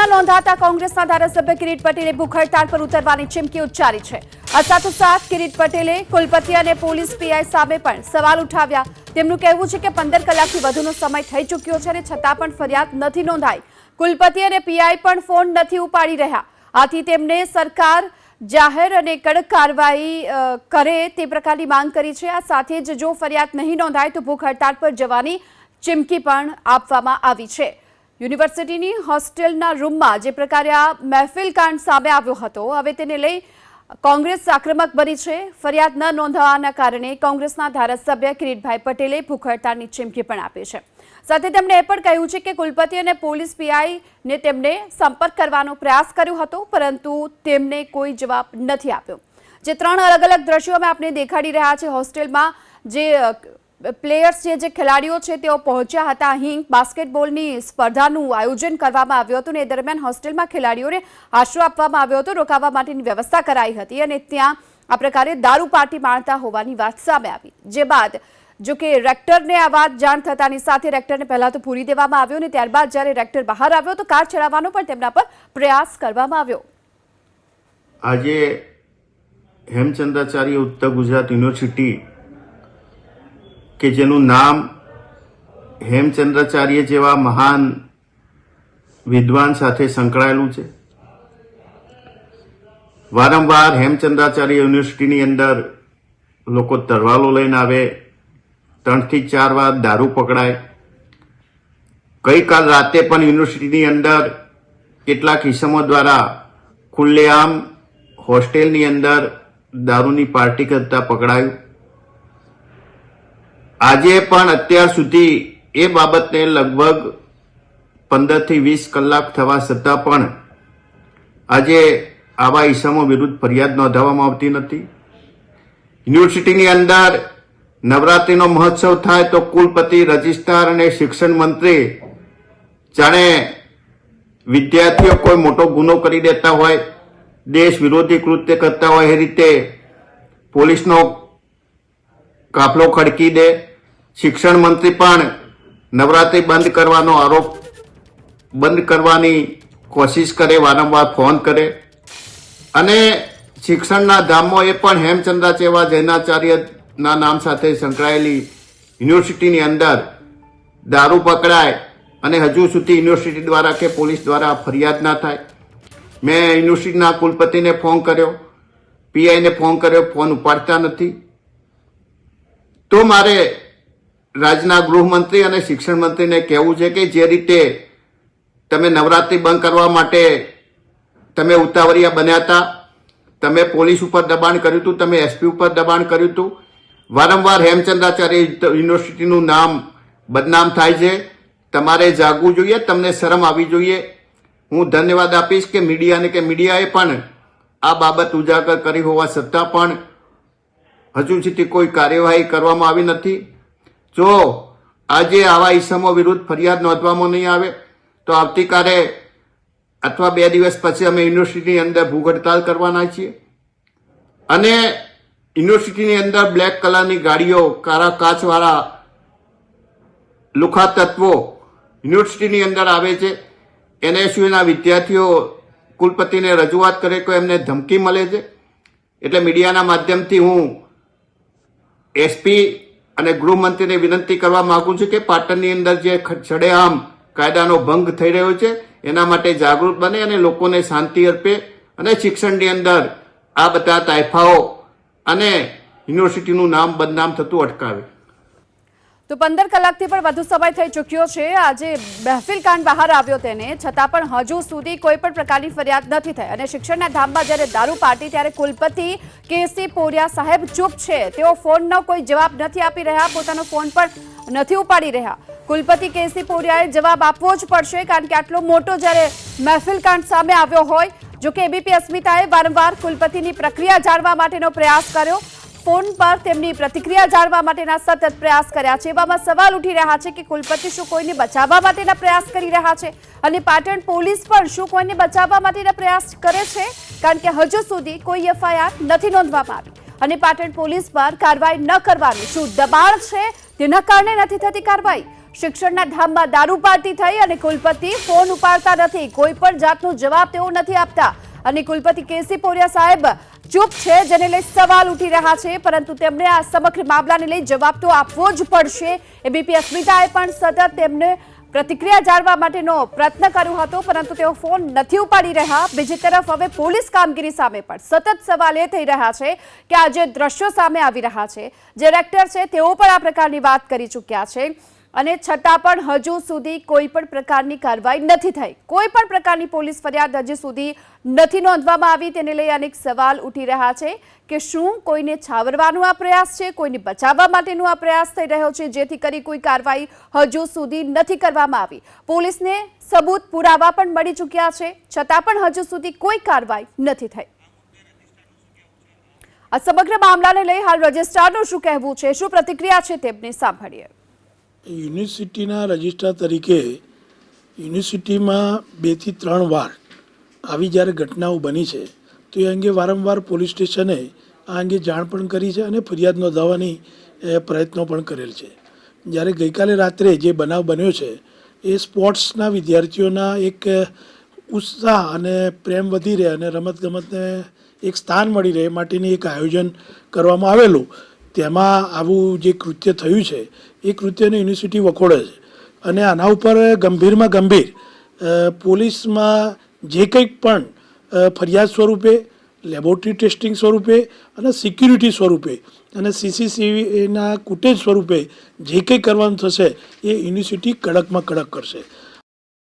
ન નોંધાતા કોંગ્રેસના ધારાસભ્ય કિરીટ પટેલે ભૂખ હડતાળ પર ઉતરવાની ચીમકી ઉચ્ચારી છે। આ સાથોસાથ કિરીટ પટેલે કુલપતિ અને પોલીસ પીઆઈ સામે પણ સવાલ ઉઠાવ્યા। તેમનું કહેવું છે કે 15 કલાકથી વધુનો સમય થઈ ચૂક્યો છે અને છતાં પણ ફરિયાદ નથી નોંધાઈ। કુલપતિ અને પીઆઈ પણ ફોન નથી ઉપાડી રહ્યા। આથી તેમને સરકાર જાહેર અને કડક કાર્યવાહી કરે તે પ્રકારની માંગ કરી છે। આ સાથે જ જો ફરિયાદ નહીં નોંધાય તો ભૂખ હડતાળ પર જવાની ચીમકી પણ આપવામાં આવી છે। યુનિવર્સિટીની હોસ્ટેલના રૂમમાં જે પ્રકારે આ મહેફિલ કાંડ સામે આવ્યો હતો, હવે તેને લઈ કોંગ્રેસ આક્રમક બની છે। ફરિયાદ ન નોંધવાના કારણે કોંગ્રેસના ધારાસભ્ય કિરીટભાઈ પટેલે ભૂખ હડતાળની ચીમકી પણ આપી છે। સાથે તેમણે એ પણ કહ્યું છે કે કુલપતિ અને પોલીસ પીઆઈને તેમણે સંપર્ક કરવાનો પ્રયાસ કર્યો હતો, પરંતુ તેમને કોઈ જવાબ નથી આપ્યો। જે 3 અલગ અલગ દ્રશ્યો અમે આપને દેખાડી રહ્યા છે। હોસ્ટેલમાં જે પ્લેયર્સ છે, જે ખેલાડીઓ છે, તેઓ પહોંચ્યા હતા। અહીં બાસ્કેટબોલની સ્પર્ધાનું આયોજન કરવામાં આવ્યું હતું અને એ દરમિયાન હોસ્ટેલમાં ખેલાડીઓને આશરો આપવામાં આવ્યો હતો, રોકાવા માટેની વ્યવસ્થા કરાઈ હતી અને ત્યાં આ પ્રકારે દારૂ પાર્ટી માણતા હોવાની વાત સામે આવી। જે બાદ જો કે રેક્ટરને આ વાત જાણ થતાની સાથે રેક્ટરને પહેલા તો પૂરી દેવામાં આવ્યો અને ત્યારબાદ જ્યારે રેક્ટર બહાર આવ્યો તો કાર ચલાવવાનો પણ તેમના પર પ્રયાસ કરવામાં આવ્યો। આજે હેમચંદ્રાચાર્ય ઉત્તર ગુજરાત યુનિવર્સિટી કે જેનું નામ હેમચંદ્રાચાર્ય જેવા મહાન વિદ્વાન સાથે સંકળાયેલું છે। વારંવાર હેમચંદ્રાચાર્ય યુનિવર્સિટીની અંદર લોકો તરવાલો લઈને આવે, 3 થી 4 વાર દારૂ પકડાય। ગઈકાલ રાતે પણ યુનિવર્સિટીની અંદર કેટલાક ઇસમો દ્વારા ખુલ્લેઆમ હોસ્ટેલની અંદર દારૂની પાર્ટી કરતા પકડાયું। આજે પણ અત્યાર સુધી એ બાબતને લગભગ 15 થી 20 કલાક થવા છતાં પણ આજે આવા ઇસમો વિરુદ્ધ ફરિયાદ નોંધાવવામાં આવતી નથી। યુનિવર્સિટીની અંદર નવરાત્રીનો મહોત્સવ થાય તો કુલપતિ, રજિસ્ટ્રાર અને શિક્ષણ મંત્રી જાણે વિદ્યાર્થીઓ કોઈ મોટો ગુનો કરી દેતા હોય, દેશ વિરોધી કૃત્ય કરતા હોય એ રીતે પોલીસનો કાફલો ખડકી દે। શિક્ષણ મંત્રી પણ નવરાત્રી બંધ કરવાનો આરોપ બંધ કરવાની કોશિશ કરે, વારંવાર ફોન કરે અને શિક્ષણના ધામમાં એ પણ હેમચંદ્રાચાર્ય જૈનાચાર્યના નામ સાથે સંકળાયેલી યુનિવર્સિટીની અંદર દારૂ પકડાય અને હજુ સુધી યુનિવર્સિટી દ્વારા કે પોલીસ દ્વારા ફરિયાદ ના થાય। મેં યુનિવર્સિટીના કુલપતિને ફોન કર્યો, પીઆઈને ફોન કર્યો, ફોન ઉપાડતા નથી। તો મારે રાજ્યના ગૃહમંત્રી અને શિક્ષણ મંત્રીને કહેવું છે કે જે રીતે તમે નવરાત્રી બંધ કરવા માટે તમે ઉતાવળિયા બન્યા હતા, તમે પોલીસ ઉપર દબાણ કર્યું હતું, તમે એસપી ઉપર દબાણ કર્યું હતું, વારંવાર હેમચંદ્રાચાર્ય યુનિવર્સિટીનું નામ બદનામ થાય છે। તમારે જાગવું જોઈએ, તમને શરમ આવી જોઈએ। હું ધન્યવાદ આપીશ કે મીડિયાને કે મીડિયાએ પણ આ બાબત ઉજાગર કરી હોવા છતાં પણ હજુ સુધી કોઈ કાર્યવાહી કરવામાં આવી નથી। જો આજે આવા ઇસમો વિરુદ્ધ ફરિયાદ નોંધવામાં નહીં આવે તો આવતીકાલે અથવા 2 દિવસ પછી અમે યુનિવર્સિટીની અંદર ભૂખ હડતાલ કરવાના છીએ અને યુનિવર્સિટીની અંદર બ્લેક કલરની ગાડીઓ, કાળા કાચવાળા લુખા તત્વો યુનિવર્સિટીની અંદર આવે છે। એનએસયુના વિદ્યાર્થીઓ કુલપતિને રજૂઆત કરે તો એમને ધમકી મળે છે। એટલે મીડિયાના માધ્યમથી હું એસપી અને ગૃહમંત્રીને વિનંતી કરવા માંગુ છું કે પાટણની અંદર જે સડેઆમ કાયદાનો ભંગ થઈ રહ્યો છે એના માટે જાગૃત બને અને લોકોને શાંતિ અર્પે અને શિક્ષણની અંદર આ બધા તાઇફાઓ અને યુનિવર્સિટીનું નામ બદનામ થતું અટકાવે। તો 15 કલાકથી પણ વધુ સમય થઈ ચૂક્યો છે। આજે મહેફિલ કાંડ બહાર આવ્યો તેને છતાં પણ હજુ સુધી કોઈ પણ પ્રકારની ફરિયાદ નથી થઈ અને શિક્ષણના ધામમાં જ્યારે દારૂ પાર્ટી ત્યારે કુલપતિ કેસી પોરિયા સાહેબ ચૂપ છે। તેઓ ફોનનો કોઈ જવાબ નથી આપી રહ્યા, પોતાનો ફોન પણ નથી ઉપાડી રહ્યા। કુલપતિ કેસી પોરિયાએ જવાબ આપવો જ પડશે કારણ કે આટલો મોટો જ્યારે મહેફિલ કાંડ સામે આવ્યો હોય। જો કે એબીપી અસ્મિતાએ વારંવાર કુલપતિની પ્રક્રિયા જાણવા માટેનો પ્રયાસ કર્યો, ફોન પર તેમની પ્રતિક્રિયા જાણવા માટેના સતત પ્રયાસ કર્યા છે। એવામાં સવાલ ઉઠી રહ્યા છે કે કુલપતિ શું કોઈને બચાવવા માટેના પ્રયાસ કરી રહ્યા છે અને પાટણ પોલીસ પણ શું કોઈને બચાવવા માટેના પ્રયાસ કરે છે, કારણ કે હજુ સુધી કોઈ એફઆઈઆર નથી નોંધવામાં આવી અને પાટણ પોલીસ પર કાર્યવાહી ન કરવાનું શું દબાણ છે તેના કારણે નથી થતી કાર્યવાહી। શિક્ષણના ધામમાં દારૂ પાર્ટી થઈ અને કુલપતિ ફોન ઉપાડતા નથી, કોઈ પણ જાતનો જવાબ તેઓ નથી આપતા અને કુલપતિ કેસી પોરિયા સાહેબ ચૂપ છે, જેને લઈ સવાલ ઉઠી રહ્યા છે, પરંતુ તેમને આ સમગ્ર મામલાને લઈ જવાબ તો આપવો જ પડશે। એબીપી અસ્મિતાએ પણ સતત તેમને પ્રતિક્રિયા જાણવા માટેનો પ્રયત્ન કર્યો હતો, પરંતુ તેઓ ફોન નથી ઉપાડી રહ્યા। બીજી તરફ હવે પોલીસ કામગીરી સામે પણ સતત સવાલ એ થઈ રહ્યા છે કે આ જે દ્રશ્યો સામે આવી રહ્યા છે, જે રેક્ટર છે તેઓ પણ આ પ્રકારની વાત કરી ચૂક્યા છે અને છતાં પણ હજુ સુધી કોઈ પણ પ્રકારની કાર્યવાહી નથી થઈ, કોઈ પણ પ્રકારની પોલીસ ફરિયાદ હજી સુધી નથી નોંધવામાં આવી। તેને લઈ અનેક સવાલ ઉઠી રહ્યા છે કે શું કોઈને છાવરવાનો આ પ્રયાસ છે, કોઈને બચાવવા માટેનો આ પ્રયાસ થઈ રહ્યો છે, જેથી કરી કોઈ કાર્યવાહી હજુ સુધી નથી કરવામાં આવી। પોલીસને સબૂત પુરાવા પણ મળી ચૂક્યા છે, છતાં પણ હજુ સુધી કોઈ કાર્યવાહી નથી થઈ। આ સમગ્ર મામલાને લઈ હાલ રજિસ્ટ્રારનું શું કહેવું છે, શું પ્રતિક્રિયા છે, તેમની સાંભળીએ। યુનિવર્સિટીના રજિસ્ટ્રાર તરીકે યુનિવર્સિટીમાં 2 થી 3 વાર આવી જ્યારે ઘટનાઓ બની છે તો એ અંગે વારંવાર પોલીસ સ્ટેશને આ અંગે જાણ પણ કરી છે અને ફરિયાદ નોંધાવવાની પ્રયત્નો પણ કરેલ છે। જ્યારે ગઈકાલે રાત્રે જે બનાવ બન્યો છે એ સ્પોર્ટ્સના વિદ્યાર્થીઓના એક ઉત્સાહ અને પ્રેમ વધી રહે અને રમતગમતને એક સ્થાન મળી રહે માટેની એક આયોજન કરવામાં આવેલું, તેમાં આવું જે કૃત્ય થયું છે એ કૃત્યને યુનિવર્સિટી વખોડે છે અને આના ઉપર ગંભીરમાં ગંભીર પોલીસમાં જે કંઈક પણ ફરિયાદ સ્વરૂપે, લેબોરેટરી ટેસ્ટિંગ સ્વરૂપે અને સિક્યુરિટી સ્વરૂપે અને CCTVના ફૂટેજ સ્વરૂપે જે કંઈ કરવાનું થશે એ યુનિવર્સિટી કડકમાં કડક કરશે।